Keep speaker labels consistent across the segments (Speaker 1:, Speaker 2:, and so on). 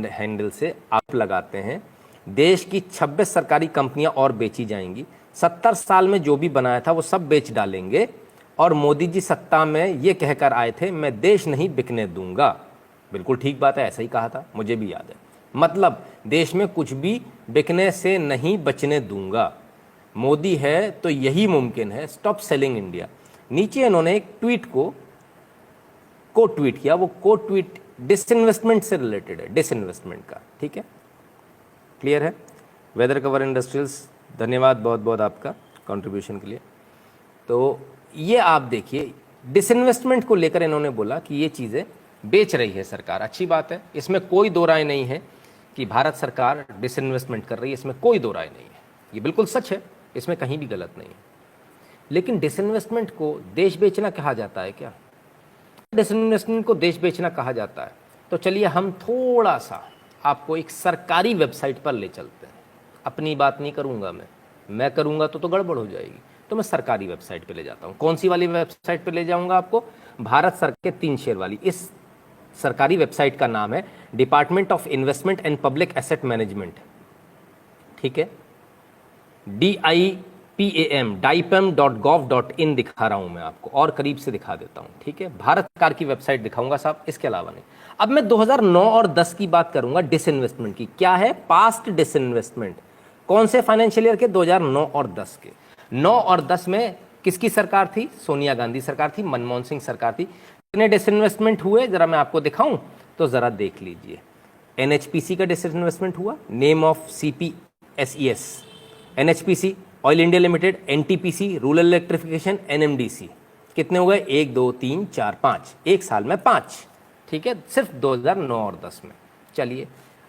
Speaker 1: Handle से आप लगाते हैं, देश की 26 सरकारी कंपनियां और बेची जाएंगी, 70 साल में जो भी बनाया था वो सब बेच डालेंगे, और मोदी जी सत्ता में ये कहकर आए थे मैं देश नहीं बिकने दूंगा। बिल्कुल ठीक बात है, ऐसा ही कहा था, मुझे भी याद है। मतलब देश में कुछ भी बिकने से नहीं बचने दूंगा, मोदी है तो यही मुमकिन है, स्टॉप सेलिंग इंडिया। नीचे इन्होंने एक ट्वीट को ट्वीट किया, वो ट्वीट डिसइन्वेस्टमेंट से रिलेटेड है, डिसइन्वेस्टमेंट का, ठीक है, क्लियर है। वेदर कवर इंडस्ट्रियल्स, धन्यवाद बहुत बहुत आपका कंट्रीब्यूशन के लिए। तो ये आप देखिए, डिसइन्वेस्टमेंट को लेकर इन्होंने बोला कि ये चीज़ें बेच रही है सरकार, अच्छी बात है, इसमें कोई दो राय नहीं है कि भारत सरकार डिसइन्वेस्टमेंट कर रही है, इसमें कोई दो राय नहीं है, ये बिल्कुल सच है, इसमें कहीं भी गलत नहीं है। लेकिन डिसइन्वेस्टमेंट को देश बेचना कहा जाता है क्या? डिसइन्वेस्टमेंट को देश बेचना कहा जाता है तो चलिए हम थोड़ा सा आपको एक सरकारी वेबसाइट पर ले चलते हैं। अपनी बात नहीं करूंगा मैं करूंगा तो गड़बड़ हो जाएगी, तो मैं सरकारी वेबसाइट पे ले जाता हूं। कौन सी वाली वेबसाइट पे ले जाऊंगा आपको? भारत सरकार के 3 शेयर वाली। इस सरकारी वेबसाइट का नाम है department of investment and public asset management, ठीक है, DIPAM.gov.in दिखा रहा हूं मैं आपको, और करीब से दिखा देता हूं, ठीक है, भारत सरकार की वेबसाइट दिखाऊंगा साहब, इसके अलावा नहीं। अब मैं 2009 और 10 की बात करूंगा डिसइन्वेस्टमेंट की। क्या है? Past disinvestment. कौन से फाइनेंशियल ईयर के? 2009 और 10 के। 9 और 10 में किसकी सरकार थी? सोनिया गांधी सरकार थी, मनमोहन सिंह सरकार थी। कितने डिसइन्वेस्टमेंट हुए जरा मैं आपको दिखाऊं तो जरा देख लीजिए। NHPC का डिसइन्वेस्टमेंट हुआ, name of CPSES, NHPC, oil India limited, NTPC, rural electrification, NMDC। कितने हो गए? 1 2 3 4 5, एक साल में 5, ठीक है, सिर्फ 2009 और 10 में। चलिए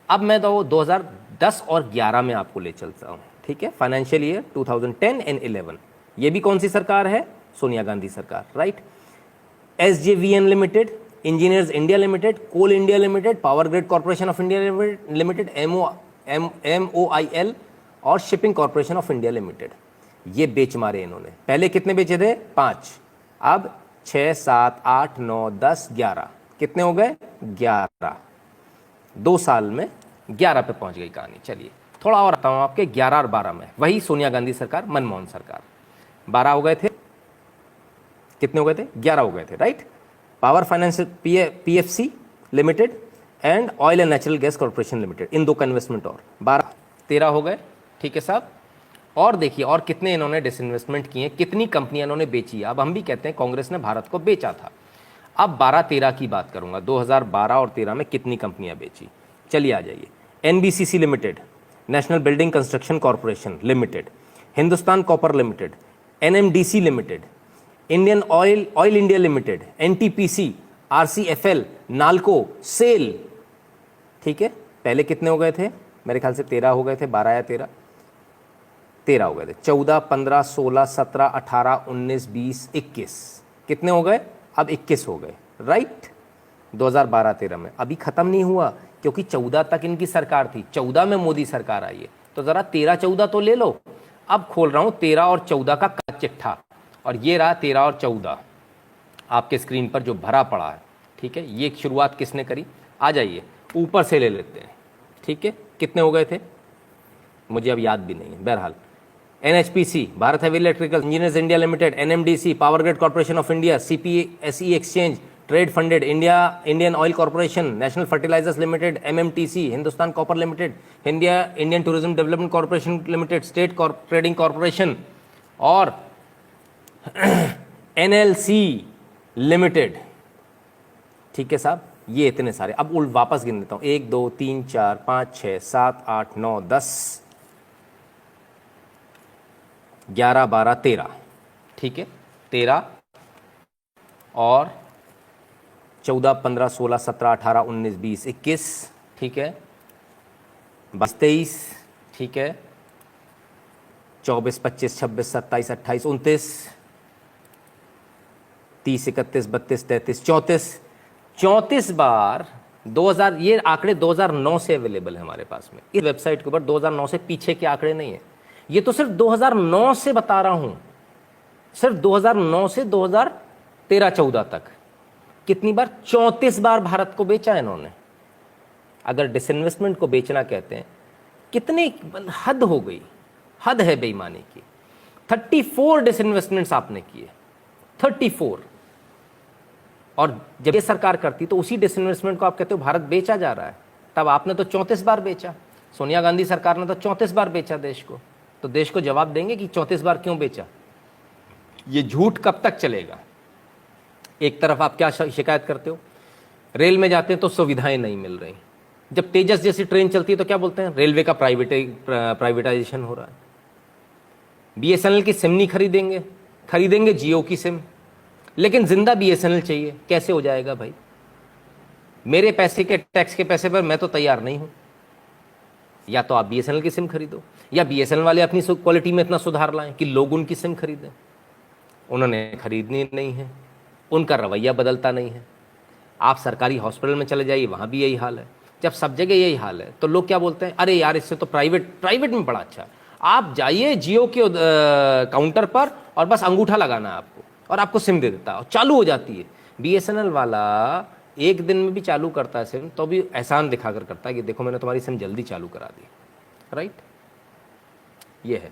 Speaker 1: अब मैं तो 2010 और 11 में आपको ले चलता हूँ, ठीक है, फाइनेंशियल ईयर 2010 एंड 11। ये भी कौन सी सरकार है? सोनिया गांधी सरकार, right. SJVN limited, engineers India limited, coal India limited, power grid corporation of India limited, MOIL और shipping corporation of India limited. ये बेच मारे इन्होंने। पहले कितने बेचे थे? 5, अब 6 7 8 9 10 11, कितने हो गए? 11। 2 साल में 11 पे पहुंच गई कहानी। चलिए थोड़ा और आता हूं आपके 11 और 12 में, वही सोनिया गांधी सरकार, मनमोहन सरकार। 12 हो गए थे, कितने हो गए थे? 11 हो गए थे, right. Power finance PFC limited and oil and natural gas corporation limited, इन 2 का इन्वेस्टमेंट और 12 13 हो गए, ठीक है साहब। और देखिए और कितने इन्होंने डिसइन्वेस्टमेंट किए, कितनी कंपनियां इन्होंने बेची। अब हम भी कहते हैं कांग्रेस ने भारत को बेचा था। अब 12-13 की बात करूंगा, 2012 और 13 में कितनी कंपनियां बेची। चलिए आ जाइए। NBCC limited, national building construction corporation limited, Hindustan copper limited, NMDC limited, Indian oil India limited, NTPC, RCFL, Nalco, SAIL, ठीक है। पहले कितने हो गए थे? मेरे ख्याल से 13 हो गए थे, 12 या 13 हो गए थे। 14 15 16 17 18 19 20 21, कितने हो गए? अब 21 हो गए, राइट। 2012-13 में अभी खत्म नहीं हुआ, क्योंकि 14 तक इनकी सरकार थी, 14 में मोदी सरकार आई है, तो जरा 13-14 तो ले लो। अब खोल रहा हूं 13 और 14 का चिट्ठा, और ये रहा 13 और 14 आपके स्क्रीन पर जो भरा पड़ा है, ठीक है। ये शुरुआत किसने करी? आ जाइए ऊपर से ले लेते हैं, ठीक है। कितने हो गए थे मुझे अब याद भी नहीं है, बहरहाल। NHPC, Bharat heavy electrical engineers India limited, NMDC, power grid corporation of India, CPSE exchange trade funded, Indian oil corporation, national fertilizers limited, MMTC, Hindustan copper limited, Indian tourism development corporation limited, state trading corporation और NLC limited, ठीक है साहब। ये इतने सारे। अब उल्ट वापस गिन देता हूं, 1 2 3 4 5 6 7 8 9 10 11 12 13, ठीक है। 13 और 14 15 16 17 18 19 20 21, ठीक है। 22 23, ठीक है। 24 25 26 27 28 29 30 31 32 33 34 34 बार 2000। ये आंकड़े 2009 से अवेलेबल है हमारे पास में इस वेबसाइट के ऊपर। 2009 से पीछे के आंकड़े नहीं है, ये तो सिर्फ 2009 से बता रहा हूं, सिर्फ 2009 से 2013-14 तक। कितनी बार? 34 बार भारत को बेचा इन्होंने। अगर डिसइन्वेस्टमेंट को बेचना कहते हैं, कितने हद हो गई, हद है बेईमानी की। 34 डिसइन्वेस्टमेंट्स आपने किए, 34। और जब ये सरकार करती तो उसी डिसइन्वेस्टमेंट को आप कहते हो भारत बेचा जा रहा है। तब आपने तो 34 बार बेचा, सोनिया गांधी सरकार ने तो 34 बार बेचा देश को। तो देश को जवाब देंगे कि 34 बार क्यों बेचा। ये झूठ कब तक चलेगा। एक तरफ आप क्या शिकायत करते हो, रेल में जाते हैं तो सुविधाएं नहीं मिल रही, जब तेजस जैसी ट्रेन चलती है तो क्या बोलते हैं, रेलवे का प्राइवेटाइजेशन हो रहा है। बीएसएनएल की सिम नहीं खरीदेंगे, खरीदेंगे जियो की सिम, लेकिन जिंदा बीएसएनएल चाहिए। कैसे हो जाएगा भाई, मेरे पैसे के टैक्स के पैसे पर मैं तो तैयार नहीं हूं। या तो आप बीएसएनएल की सिम खरीदो, या बीएसएनएल वाले अपनी क्वालिटी में इतना सुधार लाएं कि लोग उनकी सिम खरीदें। उन्होंने खरीदनी नहीं है, उनका रवैया बदलता नहीं है। आप सरकारी हॉस्पिटल में चले जाइए, वहाँ भी यही हाल है। जब सब जगह यही हाल है तो लोग क्या बोलते हैं, अरे यार इससे तो प्राइवेट में बड़ा अच्छा है। आप जाइए जियो के काउंटर पर और बस अंगूठा लगाना है आपको, और आपको सिम दे देता है और चालू हो जाती है। बीएसएनएल वाला एक दिन में भी चालू करता है सिम, तो भी एहसान दिखाकर करता है कि देखो मैंने तुम्हारी सिम जल्दी चालू करा दी। राइट, ये है।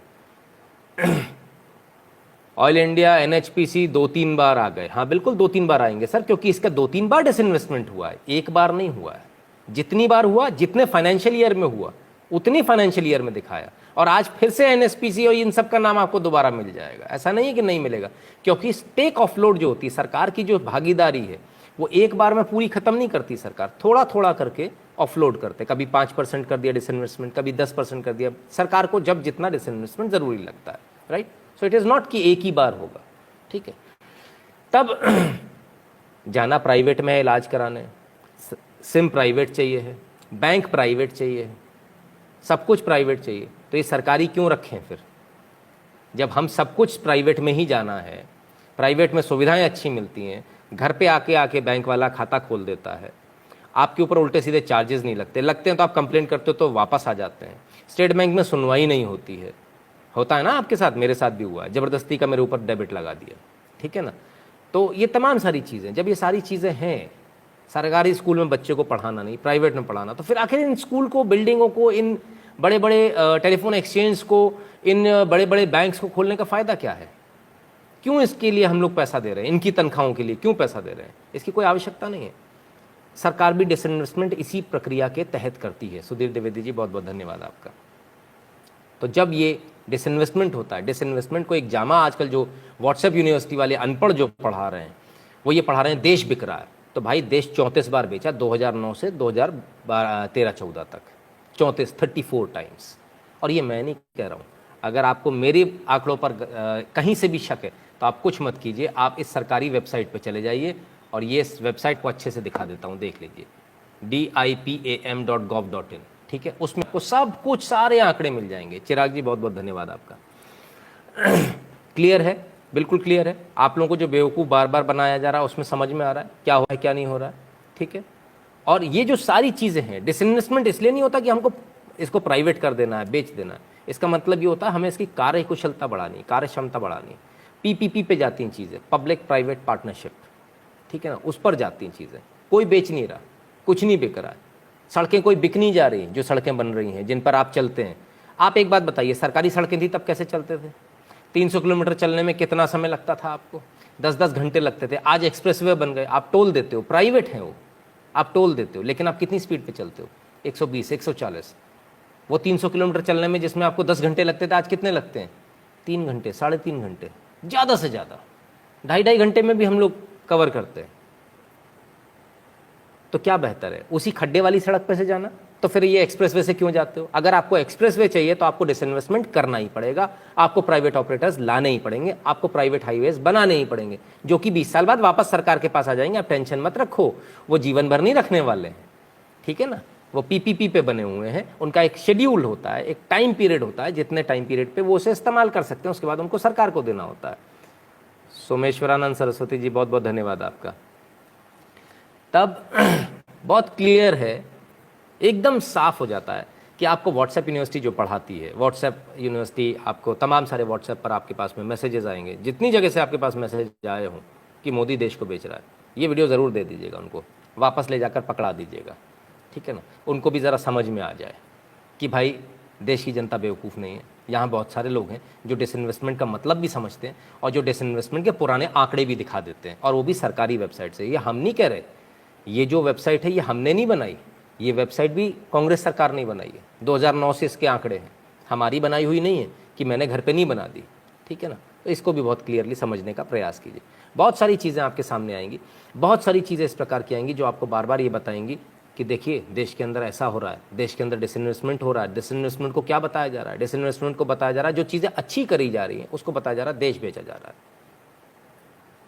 Speaker 1: ऑयल इंडिया एनएचपीसी 2-3 बार आ गए। हाँ बिल्कुल 2-3 बार आएंगे सर, क्योंकि इसका 2-3 बार डिसइन्वेस्टमेंट हुआ है, एक बार नहीं हुआ है। जितनी बार हुआ, जितने फाइनेंशियल ईयर में हुआ उतनी फाइनेंशियल ईयर में दिखाया। और आज फिर से एनएचपीसी और इन सब का नाम आपको दोबारा मिल जाएगा, ऐसा नहीं है कि नहीं मिलेगा। क्योंकि स्टेक ऑफलोड जो होती है, सरकार की जो भागीदारी है, वो एक बार में पूरी खत्म नहीं करती सरकार, थोड़ा थोड़ा करके ऑफलोड करते। कभी 5% कर दिया डिसइन्वेस्टमेंट, कभी 10% कर दिया, सरकार को जब जितना डिसइन्वेस्टमेंट जरूरी लगता है। Right, so it is not कि एक ही बार होगा। ठीक है, तब जाना प्राइवेट में है इलाज कराने, सिम प्राइवेट चाहिए है, बैंक प्राइवेट चाहिए है, सब कुछ प्राइवेट चाहिए, तो ये सरकारी क्यों रखें फिर, जब हम सब कुछ प्राइवेट में ही जाना है। प्राइवेट में सुविधाएं अच्छी मिलती हैं, घर पे आके बैंक वाला खाता खोल देता है, आपके ऊपर उल्टे सीधे चार्जेस नहीं लगते, लगते हैं तो आप कंप्लेंट करते हो तो वापस आ जाते हैं। स्टेट बैंक में सुनवाई नहीं होती है, होता है ना आपके साथ, मेरे साथ भी हुआ है, ज़बरदस्ती का मेरे ऊपर डेबिट लगा दिया। ठीक है ना, तो ये तमाम सारी चीज़ें, जब ये सारी चीज़ें हैं, सरकारी स्कूल में बच्चे को पढ़ाना नहीं, प्राइवेट में पढ़ाना, तो फिर आखिर इन स्कूल को, बिल्डिंगों को, इन बड़े बड़े टेलीफोन एक्सचेंज को, इन बड़े बड़े बैंक्स को खोलने का फ़ायदा क्या है। क्यों इसके लिए हम लोग पैसा दे रहे हैं, इनकी तनख्वाहों के लिए क्यों पैसा दे रहे हैं, इसकी कोई आवश्यकता नहीं है। सरकार भी डिसइन्वेस्टमेंट इसी प्रक्रिया के तहत करती है। सुधीर द्विवेदी जी बहुत बहुत धन्यवाद आपका। तो जब ये डिसइन्वेस्टमेंट होता है, डिसइन्वेस्टमेंट को एक जामा आजकल जो व्हाट्सएप यूनिवर्सिटी वाले अनपढ़ जो पढ़ा रहे हैं, वो ये पढ़ा रहे हैं देश बिक रहा है। तो भाई देश 34 बार बेचा, 2009 से 2013-14 तक 34 टाइम्स। और ये मैं नहीं कह रहा हूँ, अगर आपको मेरे आंकड़ों पर कहीं से भी शक है तो आप कुछ मत कीजिए, आप इस सरकारी वेबसाइट पर चले जाइए, और ये इस वेबसाइट को अच्छे से दिखा देता हूँ, देख लीजिए, dipam.gov.in। ठीक है, उसमें आपको सब कुछ, सारे आंकड़े मिल जाएंगे। चिराग जी बहुत बहुत धन्यवाद आपका। क्लियर है, बिल्कुल क्लियर है। आप लोगों को जो बेवकूफ़ बार बार बनाया जा रहा है उसमें समझ में आ रहा है क्या हो रहा है क्या नहीं हो रहा है। ठीक है, और ये जो सारी चीज़ें हैं, डिसइन्वेस्टमेंट इसलिए नहीं होता कि हमको इसको प्राइवेट कर देना है, बेच देना है। इसका मतलब ये होता है हमें इसकी कार्य कुशलता बढ़ानी, कार्य क्षमता बढ़ानी। पीपीपी पे जाती हैं चीज़ें, पब्लिक प्राइवेट पार्टनरशिप। ठीक है ना, उस पर जाती हैं चीज़ें। कोई बेच नहीं रहा, कुछ नहीं बिक रहा है, सड़कें कोई बिक नहीं जा रही, जो सड़कें बन रही हैं जिन पर आप चलते हैं। आप एक बात बताइए, सरकारी सड़कें थी तब कैसे चलते थे? 300 किलोमीटर चलने में कितना समय लगता था आपको? 10-10 घंटे लगते थे। आज एक्सप्रेसवे बन गए, आप टोल देते हो, प्राइवेट है वो, आप टोल देते हो, लेकिन आप कितनी स्पीड पे चलते हो? 120, 140। वो 300 किलोमीटर चलने में जिसमें आपको 10 घंटे लगते थे, आज कितने लगते हैं? 3 घंटे, 3.5 घंटे, ज़्यादा से ज़्यादा 2.5 घंटे में भी हम लोग कवर करते हैं। तो क्या बेहतर है, उसी खड्डे वाली सड़क पे से जाना? तो फिर ये एक्सप्रेसवे से क्यों जाते हो? अगर आपको एक्सप्रेसवे चाहिए तो आपको डिसइन्वेस्टमेंट करना ही पड़ेगा, आपको प्राइवेट ऑपरेटर्स लाने ही पड़ेंगे, आपको प्राइवेट हाईवेज बनाने ही पड़ेंगे, जो कि 20 साल बाद वापस सरकार के पास आ जाएंगे। आप टेंशन मत रखो, वो जीवन भर नहीं रखने वाले हैं। ठीक है ना, वो पीपीपी पे बने हुए हैं, उनका एक शेड्यूल होता है, एक टाइम पीरियड होता है, जितने टाइम पीरियड पे वो उसे इस्तेमाल कर सकते हैं, उसके बाद उनको सरकार को देना होता है। सोमेश्वरानंद सरस्वती जी बहुत बहुत धन्यवाद आपका। तब बहुत क्लियर है, एकदम साफ हो जाता है कि आपको व्हाट्सएप यूनिवर्सिटी जो पढ़ाती है, व्हाट्सएप यूनिवर्सिटी आपको तमाम सारे व्हाट्सएप पर आपके पास में मैसेजेस आएंगे, जितनी जगह से आपके पास मैसेज आए हों कि मोदी देश को बेच रहा है, ये वीडियो ज़रूर दे दीजिएगा उनको, वापस ले जाकर पकड़ा दीजिएगा। ठीक है ना, उनको भी ज़रा समझ में आ जाए कि भाई देश की जनता बेवकूफ़ नहीं है। यहाँ बहुत सारे लोग हैं जो डिसइन्वेस्टमेंट का मतलब भी समझते हैं और जो डिसइन्वेस्टमेंट के पुराने आंकड़े भी दिखा देते हैं, और वो भी सरकारी वेबसाइट से। ये हम नहीं कह रहे, ये जो वेबसाइट है ये हमने नहीं बनाई, ये वेबसाइट भी कांग्रेस सरकार ने बनाई है। 2009 से इसके आंकड़े हैं, हमारी बनाई हुई नहीं है कि मैंने घर पे नहीं बना दी, ठीक है ना। तो इसको भी बहुत क्लियरली समझने का प्रयास कीजिए। बहुत सारी चीज़ें आपके सामने आएंगी, बहुत सारी चीज़ें इस प्रकार की आएंगी जो आपको बार बार ये बताएंगी कि देखिए देश के अंदर ऐसा हो रहा है, देश के अंदर डिसइन्वेस्टमेंट हो रहा है। डिसइन्वेस्टमेंट को क्या बताया जा रहा है? डिसइन्वेस्टमेंट को बताया जा रहा है जो चीज़ें अच्छी करी जा रही हैं उसको बताया जा रहा है, देश बेचा जा रहा है।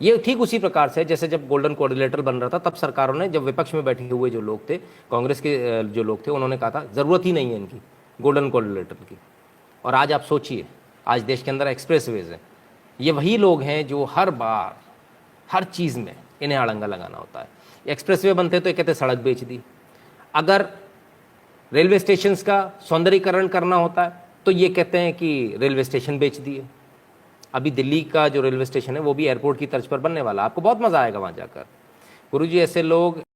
Speaker 1: ये ठीक उसी प्रकार से जैसे जब गोल्डन कोऑर्डिनेटर बन रहा था, तब सरकारों ने, जब विपक्ष में बैठे हुए जो लोग थे, कांग्रेस के जो लोग थे, उन्होंने कहा था ज़रूरत ही नहीं है इनकी गोल्डन कोऑर्डिनेटर की। और आज आप सोचिए, आज देश के अंदर एक्सप्रेसवेज हैं, ये वही लोग हैं जो हर बार हर चीज़ में इन्हें अड़ंगा लगाना होता है। एक्सप्रेसवे बनते तो ये कहते सड़क बेच दी, अगर रेलवे स्टेशंस का सौंदर्यीकरण करना होता है तो ये कहते हैं कि रेलवे स्टेशन बेच दिए। अभी दिल्ली का जो रेलवे स्टेशन है वो भी एयरपोर्ट की तर्ज पर बनने वाला, आपको बहुत मज़ा आएगा वहाँ जाकर। गुरुजी, ऐसे लोग